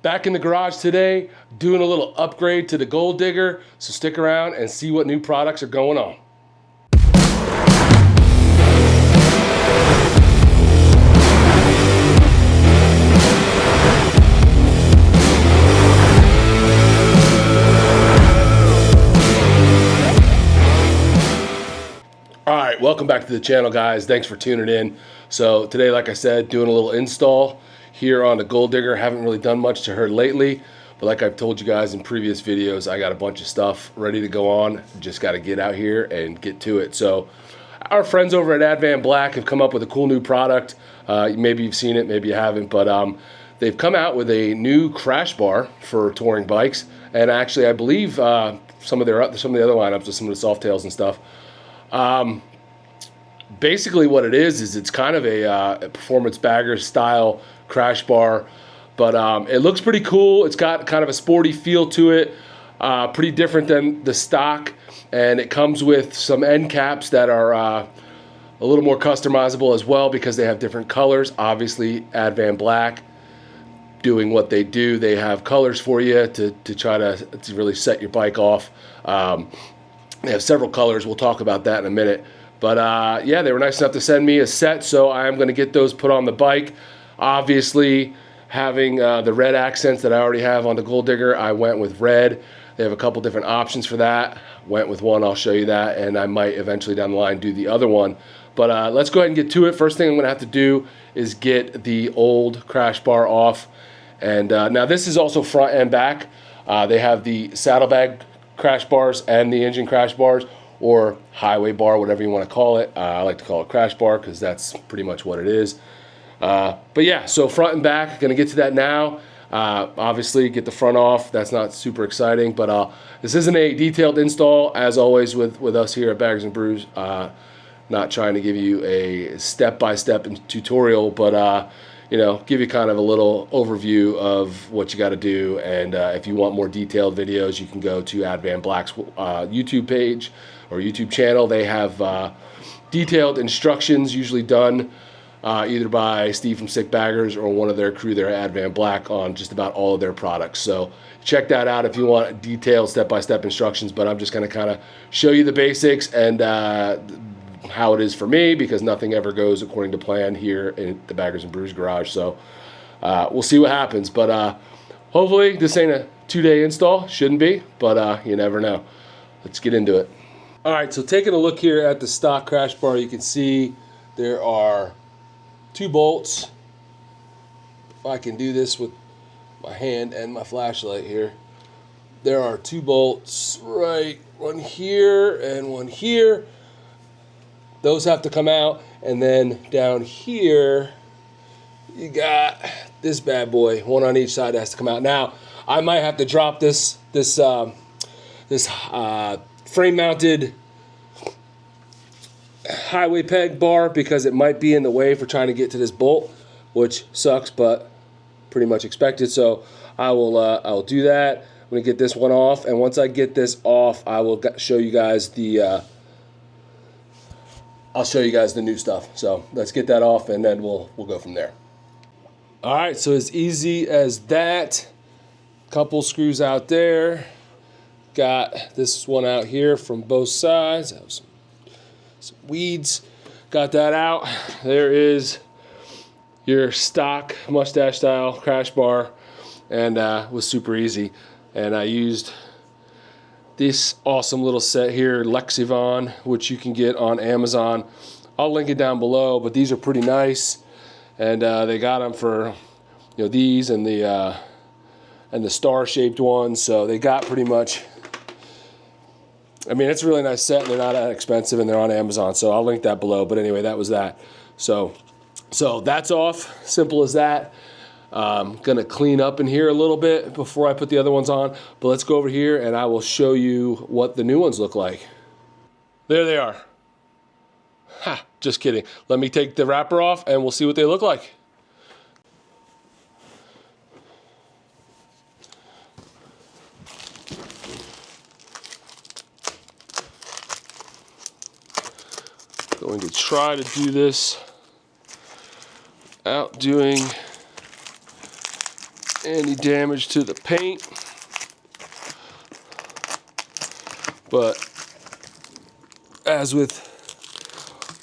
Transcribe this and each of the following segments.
Back in the garage today, doing a little upgrade to the Gold Digger, so stick around and see what new products are going on. Alright, welcome back to the channel, guys. Thanks for tuning in. So today, like I said, doing a little install here on the Gold Digger. Haven't really done much to her lately, but like I've told you guys in previous videos, I got a bunch of stuff ready to go on. Just got to get out here and get to it. So our friends over at Advanblack have come up with a cool new product. Maybe you've seen it, maybe you haven't, but they've come out with a new crash bar for touring bikes. And actually, I believe some of the other lineups with some of the Softails and stuff. Basically what it is it's kind of a performance bagger style crash bar, but it looks pretty cool. It's got kind of a sporty feel to it, pretty different than the stock, and it comes with some end caps that are a little more customizable as well because they have different colors. Obviously Advanblack doing what they do, they have colors for you to try to really set your bike off. They have several colors. We'll talk about that in a minute. But yeah, they were nice enough to send me a set, so I am going to get those put on the bike. Obviously, having the red accents that I already have on the Gold Digger, I went with red. They have a couple different options for that. Went with one, I'll show you that, and I might eventually down the line do the other one. But let's go ahead and get to it. First thing I'm going to have to do is get the old crash bar off. And now this is also front and back. They have the saddlebag crash bars and the engine crash bars, or highway bar, whatever you want to call it. I like to call it crash bar because that's pretty much what it is. But yeah, so front and back, going to get to that now. Obviously, get the front off. That's not super exciting, but this isn't a detailed install, as always with us here at Baggers and Brews. Not trying to give you a step-by-step tutorial, but you know, give you kind of a little overview of what you got to do. And if you want more detailed videos, you can go to Advanblack's YouTube page or YouTube channel. They have detailed instructions, usually done either by Steve from Sick Baggers or one of their crew there at Advanblack, on just about all of their products. So check that out if you want detailed step-by-step instructions. But I'm just going to kind of show you the basics and how it is for me, because nothing ever goes according to plan here in the Baggers and Brews garage. So we'll see what happens. But hopefully this ain't a 2-day install. Shouldn't be, but you never know. Let's get into it. All right, so taking a look here at the stock crash bar, you can see there are 2 bolts. If I can do this with my hand and my flashlight here, there are 2 bolts, right, one here and one here. Those have to come out, and then down here you got this bad boy, one on each side that has to come out. Now I might have to drop this frame-mounted highway peg bar because it might be in the way for trying to get to this bolt, which sucks, but pretty much expected. So I will do that. I'm gonna get this one off, and once I get this off, I will show you guys the I'll show you guys the new stuff. So let's get that off, and then we'll go from there. All right, so as easy as that. Couple screws out there. Got this one out here from both sides. I have some weeds. Got that out. There is your stock mustache style crash bar, and was super easy. And I used this awesome little set here, Lexivon, which you can get on Amazon. I'll link it down below, but these are pretty nice, and they got them for, you know, these and the star-shaped ones. So they got pretty much. I mean, it's a really nice set, and they're not that expensive, and they're on Amazon. So I'll link that below. But anyway, that was that. So that's off. Simple as that. Gonna clean up in here a little bit before I put the other ones on, but let's go over here and I will show you what the new ones look like. There they are. Ha, just kidding. Let me take the wrapper off and we'll see what they look like. Going to try to do this without doing any damage to the paint. But as with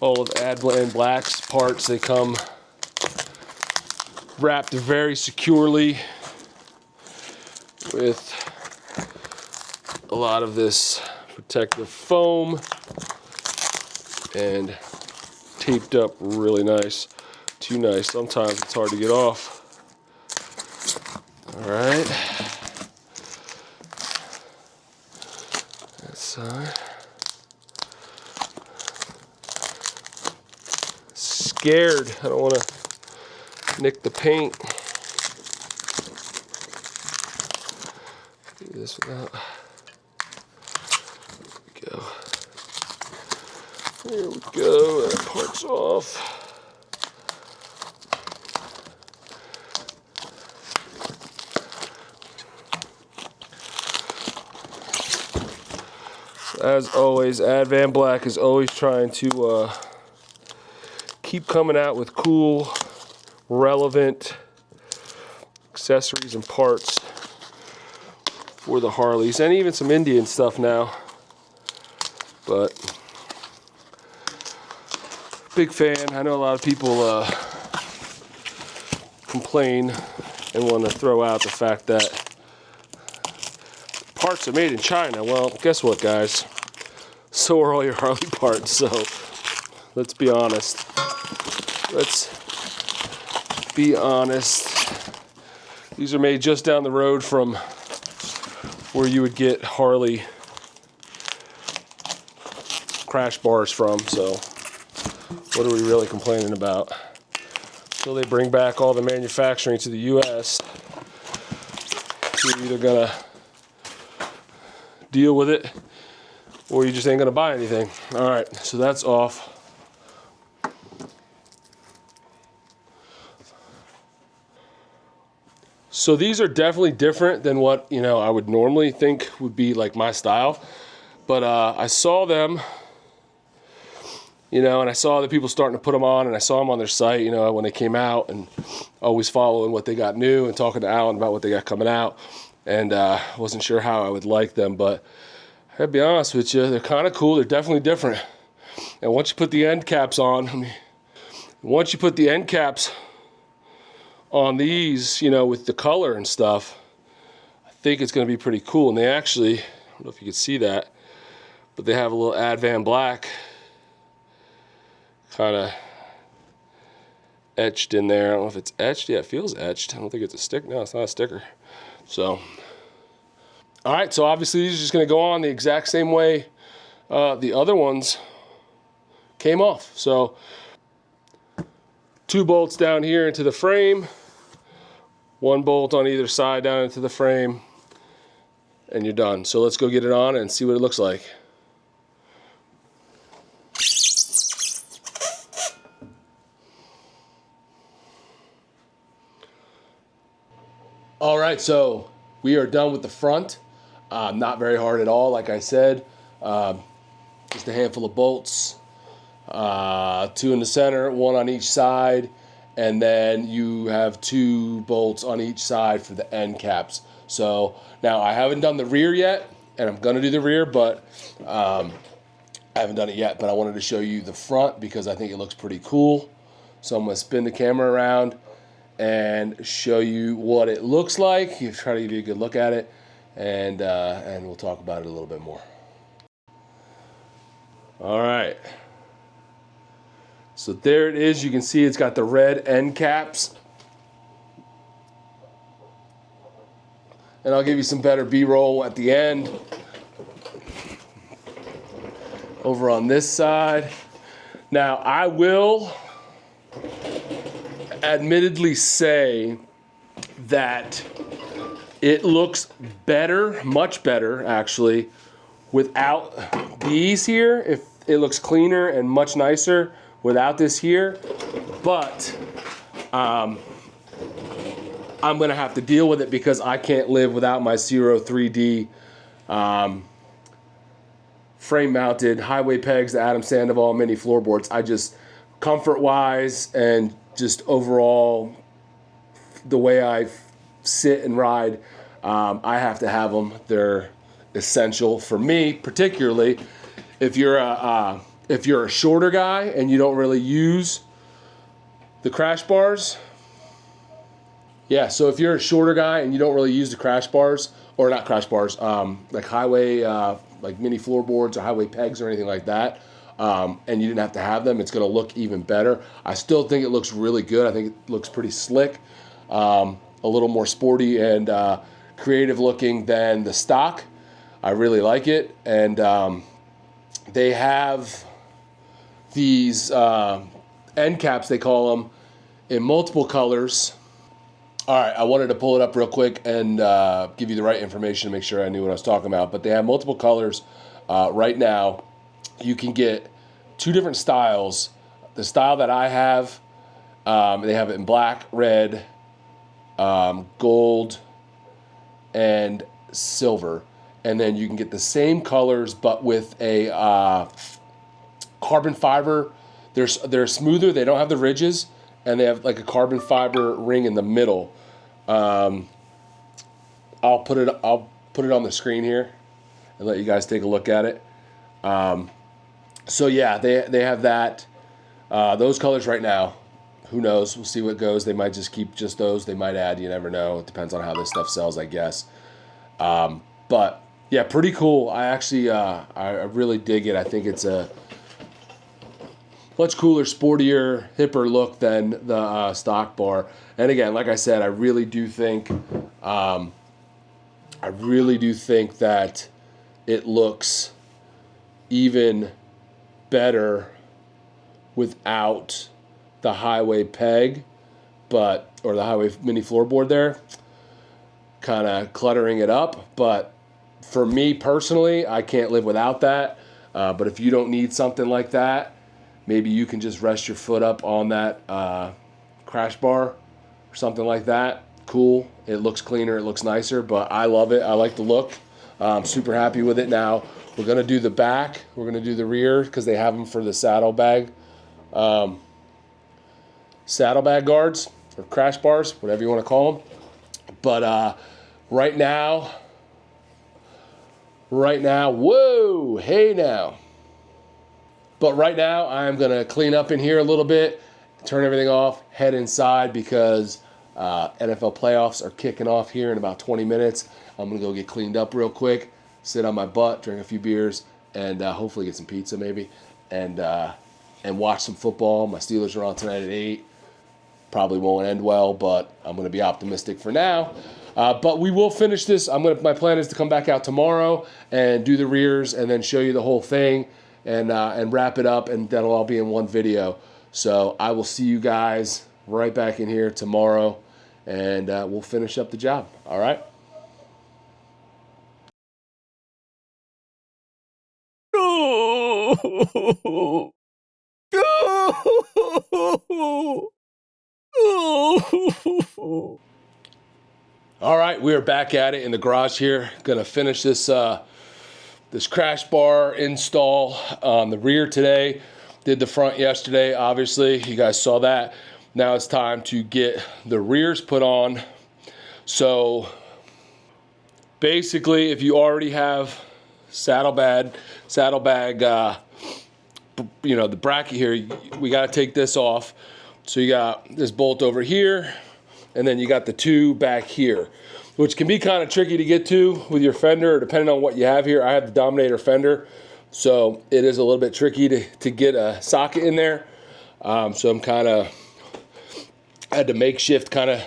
all of Advanblack's parts, they come wrapped very securely with a lot of this protective foam and taped up really nice. Too nice. Sometimes it's hard to get off. All right. That side. Scared. I don't want to nick the paint. Do this without. There we go. That part's off. As always, Advanblack is always trying to keep coming out with cool, relevant accessories and parts for the Harleys, and even some Indian stuff now. But big fan. I know a lot of people complain and want to throw out the fact that parts are made in China. Well, guess what, guys? So are all your Harley parts. So let's be honest. Let's be honest. These are made just down the road from where you would get Harley crash bars from. So what are we really complaining about? Until they bring back all the manufacturing to the U.S., you're either gonna deal with it or you just ain't gonna buy anything. All right, so that's off. So these are definitely different than what, you know, I would normally think would be like my style. But I saw them, you know, and I saw the people starting to put them on, and I saw them on their site, you know, when they came out, and always following what they got new and talking to Alan about what they got coming out. And wasn't sure how I would like them, but I gotta be honest with you, they're kind of cool. They're definitely different. And once you put the end caps on, once you put the end caps on these, you know, with the color and stuff, I think it's going to be pretty cool. And they actually, I don't know if you can see that, but they have a little Advanblack kind of etched in there. I don't know if it's etched. Yeah, it feels etched. I don't think it's a sticker. No, it's not a sticker. So, all right, so obviously these are just going to go on the exact same way the other ones came off. So 2 bolts down here into the frame, 1 bolt on either side down into the frame, and you're done. So let's go get it on and see what it looks like. All right, so we are done with the front. Not very hard at all, like I said. Just a handful of bolts, 2 in the center, 1 on each side, and then you have 2 bolts on each side for the end caps. So now I haven't done the rear yet, and I'm gonna do the rear, but I haven't done it yet, but I wanted to show you the front because I think it looks pretty cool. So I'm gonna spin the camera around and show you what it looks like. Try to give you a good look at it, and we'll talk about it a little bit more. All right. So there it is. You can see it's got the red end caps. And I'll give you some better B-roll at the end. Over on this side. Now, I will admittedly say that it looks better, much better actually, without these here. If it looks cleaner and much nicer without this here, but I'm gonna have to deal with it because I can't live without my Zero 3D frame mounted highway pegs, the Adam Sandoval mini floorboards. I just, comfort wise and just overall the way I sit and ride, I have to have them. They're essential for me, particularly if you're a shorter guy and you don't really use the crash bars. Yeah, so if you're a shorter guy and you don't really use the crash bars, or not crash bars, like highway, like mini floorboards or highway pegs or anything like that, and you didn't have to have them, it's going to look even better. I still think it looks really good. I think it looks pretty slick, a little more sporty and creative looking than the stock. I really like it, and they have these end caps, they call them, in multiple colors. All right, I wanted to pull it up real quick and give you the right information to make sure I knew what I was talking about. But they have multiple colors right now. You can get 2 different styles. The style that I have, they have it in black, red, gold, and silver. And then you can get the same colors but with a carbon fiber. They're smoother. They don't have the ridges. And they have like a carbon fiber ring in the middle. I'll put it on the screen here and let you guys take a look at it. So yeah, they have that those colors right now. Who knows? We'll see what goes. They might just keep just those. They might add. You never know. It depends on how this stuff sells, I guess. But yeah, pretty cool. I actually I really dig it. I think it's a much cooler, sportier, hipper look than the stock bar. And again, like I said, I really do think that it looks even better without the highway peg, or the highway mini floorboard there, kind of cluttering it up. But for me personally, I can't live without that. But if you don't need something like that, maybe you can just rest your foot up on that crash bar or something like that. Cool. It looks cleaner. It looks nicer, but I love it. I like the look. I'm super happy with it. Now, we're going to do the back. We're going to do the rear because they have them for the saddlebag guards or crash bars, whatever you want to call them. But right now, whoa, hey now. But right now, I'm going to clean up in here a little bit, turn everything off, head inside because NFL playoffs are kicking off here in about 20 minutes. I'm going to go get cleaned up real quick, sit on my butt, drink a few beers, and hopefully get some pizza maybe, and watch some football. My Steelers are on tonight at 8. Probably won't end well, but I'm going to be optimistic for now. But we will finish this. My plan is to come back out tomorrow and do the rears and then show you the whole thing. And wrap it up, and that'll all be in one video. So I will see you guys right back in here tomorrow, and we'll finish up the job. All right? All right, we are back at it in the garage here. Gonna finish this this crash bar install on the rear today. Did the front yesterday, obviously. You guys saw that. Now it's time to get the rears put on. So basically, if you already have saddlebag, the bracket here, we got to take this off. So you got this bolt over here, and then you got the 2 back here, which can be kind of tricky to get to with your fender, depending on what you have here. I have the Dominator fender, so it is a little bit tricky to get a socket in there. So I'm kind of, I had to makeshift kind of.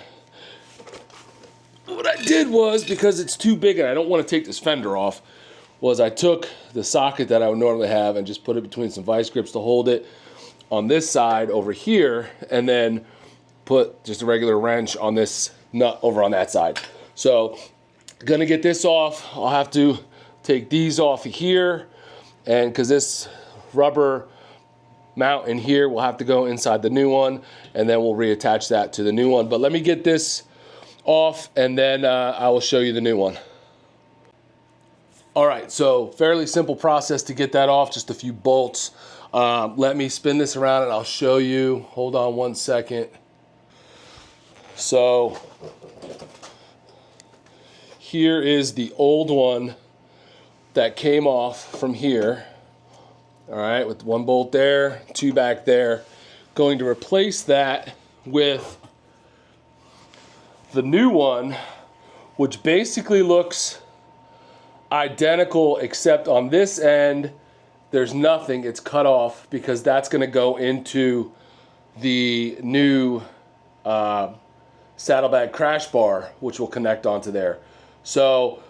What I did was, because it's too big and I don't want to take this fender off, was I took the socket that I would normally have and just put it between some vice grips to hold it on this side over here, and then put just a regular wrench on this nut over on that side. So gonna get this off. I'll have to take these off of here, and because this rubber mount in here will have to go inside the new one, and then we'll reattach that to the new one. But let me get this off, and then I will show you the new one. All right, so fairly simple process to get that off, just a few bolts. Let me spin this around and I'll show you. Hold on one second. So here is the old one that came off from here. All right, with one bolt there, two back there. Going to replace that with the new one, which basically looks identical, except on this end, there's nothing, it's cut off, because that's gonna go into the new saddlebag crash bar, which will connect onto there. So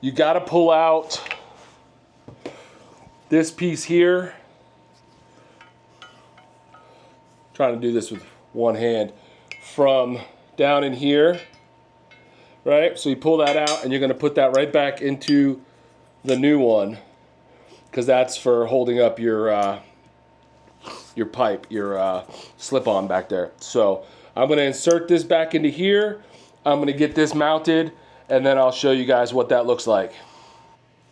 you gotta pull out this piece here. Trying to do this with one hand. From down in here, right? So you pull that out and you're gonna put that right back into the new one, because that's for holding up your pipe, your slip-on back there. So I'm gonna insert this back into here. I'm gonna get this mounted, and then I'll show you guys what that looks like.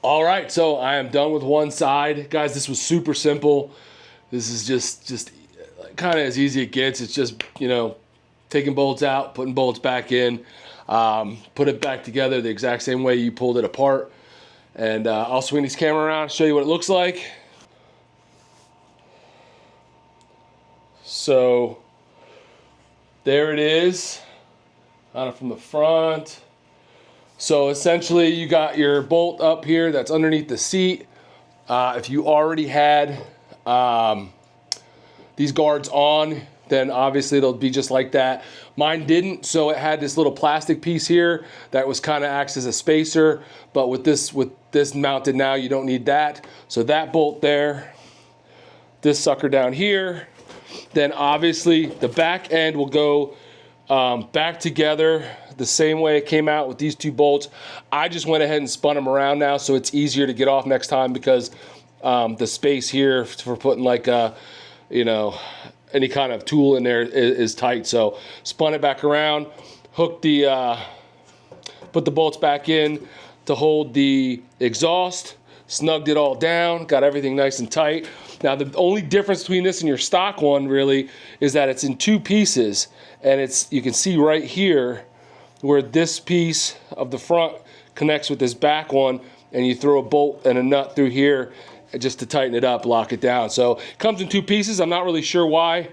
All right, so I am done with one side. Guys, this was super simple. This is just kind of as easy as it gets. It's just, you know, taking bolts out, putting bolts back in, put it back together the exact same way you pulled it apart. And I'll swing this camera around, show you what it looks like. So there it is, kind of from the front. So essentially you got your bolt up here that's underneath the seat. If you already had these guards on, then obviously it'll be just like that. Mine didn't, so it had this little plastic piece here that was kind of acts as a spacer, but with this mounted now, you don't need that. So that bolt there, this sucker down here, then obviously the back end will go back together the same way it came out with these two bolts. I just went ahead and spun them around now, so it's easier to get off next time, because the space here for putting like you know, any kind of tool in there is tight. So spun it back around, hooked the put the bolts back in to hold the exhaust, snugged it all down, got everything nice and tight. Now the only difference between this and your stock one really is that it's in two pieces, and it's, you can see right here where this piece of the front connects with this back one, and you throw a bolt and a nut through here just to tighten it up, lock it down. So it comes in two pieces. I'm not really sure why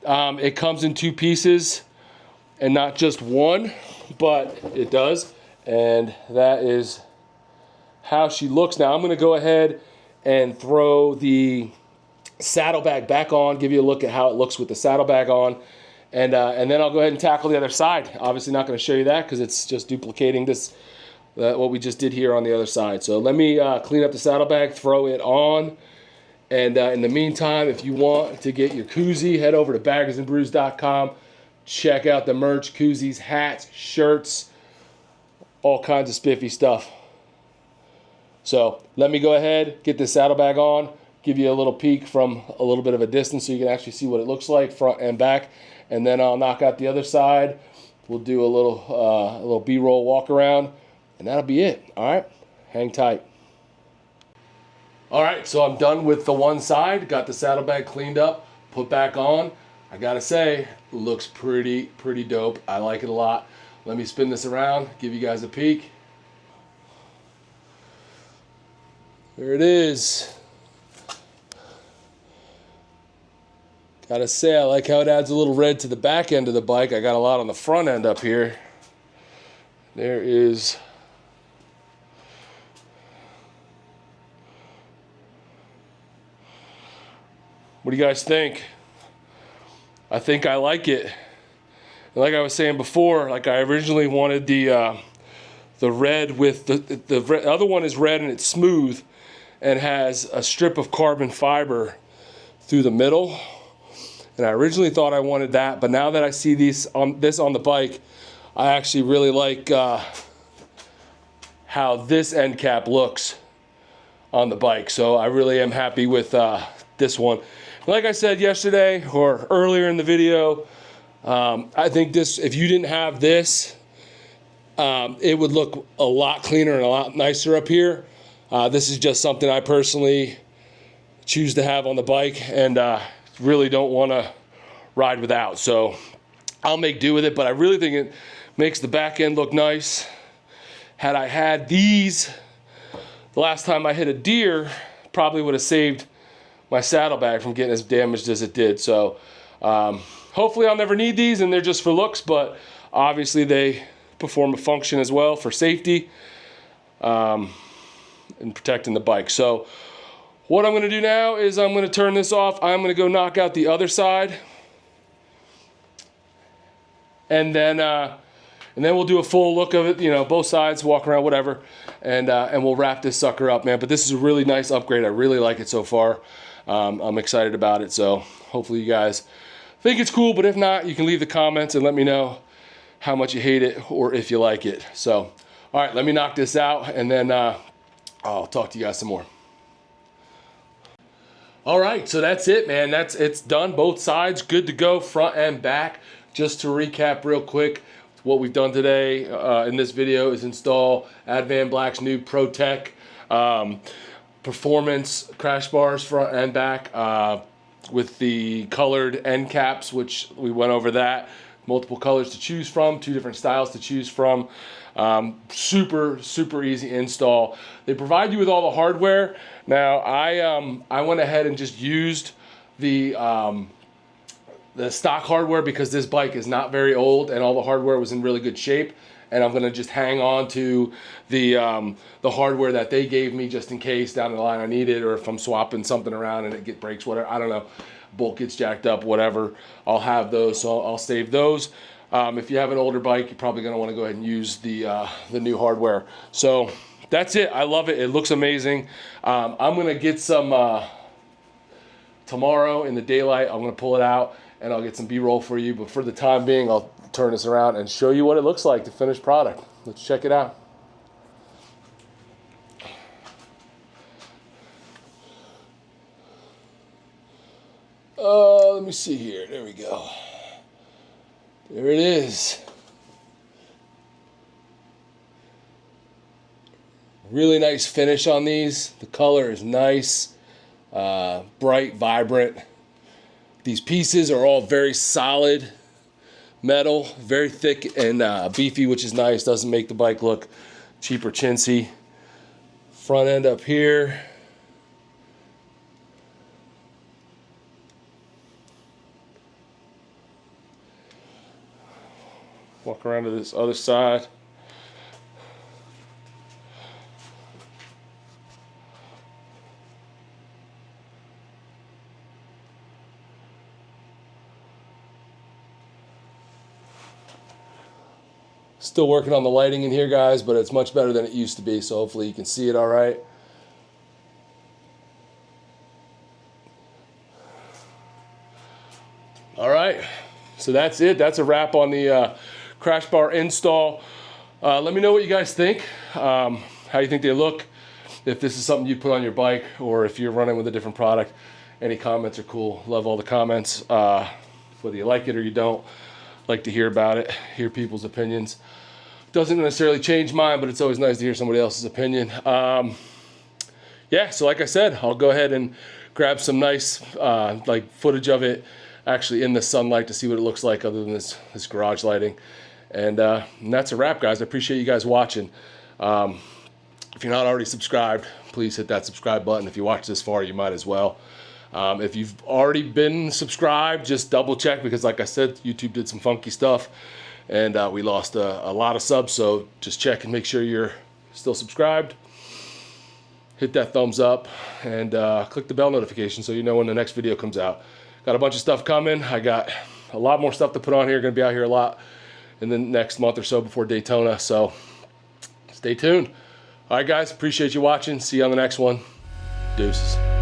it comes in two pieces and not just one, but it does. And that is how she looks. Now I'm gonna go ahead and throw the saddlebag back on, give you a look at how it looks with the saddlebag on, and then I'll go ahead and tackle the other side. Obviously not gonna show you that because it's just duplicating this, what we just did here on the other side. So let me clean up the saddlebag, throw it on, and in the meantime, if you want to get your koozie, head over to baggersandbrews.com. Check out the merch, koozies, hats, shirts, all kinds of spiffy stuff. So let me go ahead, get this saddlebag on, give you a little peek from a little bit of a distance so you can actually see what it looks like front and back, and then I'll knock out the other side. We'll do a little B-roll walk around, and that'll be it. All right, hang tight. All right, so I'm done with the one side, got the saddlebag cleaned up, put back on. I gotta say, looks pretty dope. I like it a lot. Let me spin this around, give you guys a peek. There it is. Gotta say, I like how it adds a little red to the back end of the bike. I got a lot on the front end up here. There is what do you guys think? I think I like it. And like I was saying before, like I originally wanted the red with the other one is red and it's smooth and has a strip of carbon fiber through the middle. And I originally thought I wanted that, but now that I see this on the bike, I actually really like how this end cap looks on the bike. So I really am happy with this one. Like I said yesterday or earlier in the video, I think this, if you didn't have this, it would look a lot cleaner and a lot nicer up here. This is just something I personally choose to have on the bike and really don't want to ride without. So I'll make do with it, but I really think it makes the back end look nice. Had I had these the last time I hit a deer, probably would have saved my saddlebag from getting as damaged as it did. So hopefully I'll never need these, and they're just for looks, but obviously they perform a function as well for safety and protecting the bike. So what I'm gonna do now is I'm gonna turn this off. I'm gonna go knock out the other side, and then we'll do a full look of it, you know, both sides, walk around, whatever, and we'll wrap this sucker up, man. But this is a really nice upgrade. I really like it so far. I'm excited about it, so hopefully you guys think it's cool, but if not, you can leave the comments and let me know how much you hate it or if you like it. So, all right, let me knock this out, and then I'll talk to you guys some more. All right, so that's it, man. It's done, both sides, good to go, front and back. Just to recap real quick, what we've done today in this video is install Advanblack's new ProTech performance crash bars front and back with the colored end caps, which we went over that. Multiple colors to choose from, 2 different styles to choose from. Super easy install. They provide you with all the hardware. Now I went ahead and just used the stock hardware because this bike is not very old and all the hardware was in really good shape, and I'm gonna just hang on to the hardware that they gave me just in case down the line I need it, or if I'm swapping something around and it breaks, whatever, I don't know, bolt gets jacked up, whatever, I'll have those, so I'll save those. If you have an older bike, you're probably gonna wanna go ahead and use the new hardware. So that's it, I love it, it looks amazing. I'm gonna get some, tomorrow in the daylight, I'm gonna pull it out and I'll get some B-roll for you, but for the time being, I'll turn this around and show you what it looks like, the finished product. Let's check it out. Let me see here, there we go. There it is. Really nice finish on these. The color is nice, bright, vibrant. These pieces are all very solid metal, very thick and beefy, which is nice. Doesn't make the bike look cheap or chintzy. Front end up here. Walk around to this other side. Still working on the lighting in here, guys, but it's much better than it used to be, so hopefully you can see it all right. All right, so that's it. That's a wrap on the crash bar install. Let me know what you guys think, how you think they look, if this is something you put on your bike or if you're running with a different product. Any comments are cool. Love all the comments, whether you like it or you don't. Like to hear about it, hear people's opinions. Doesn't necessarily change mine, but it's always nice to hear somebody else's opinion. Yeah, so like I said, I'll go ahead and grab some nice like footage of it actually in the sunlight to see what it looks like other than this garage lighting. And that's a wrap, guys. I appreciate you guys watching. If you're not already subscribed, please hit that subscribe button. If you watch this far, you might as well. If you've already been subscribed, just double check, because like I said, YouTube did some funky stuff and we lost a lot of subs, so just check and make sure you're still subscribed. Hit that thumbs up and click the bell notification so you know when the next video comes out. Got a bunch of stuff coming. I got a lot more stuff to put on here. Gonna be out here a lot in the next month or so before Daytona, so stay tuned. All right, guys, appreciate you watching. See you on the next one. Deuces.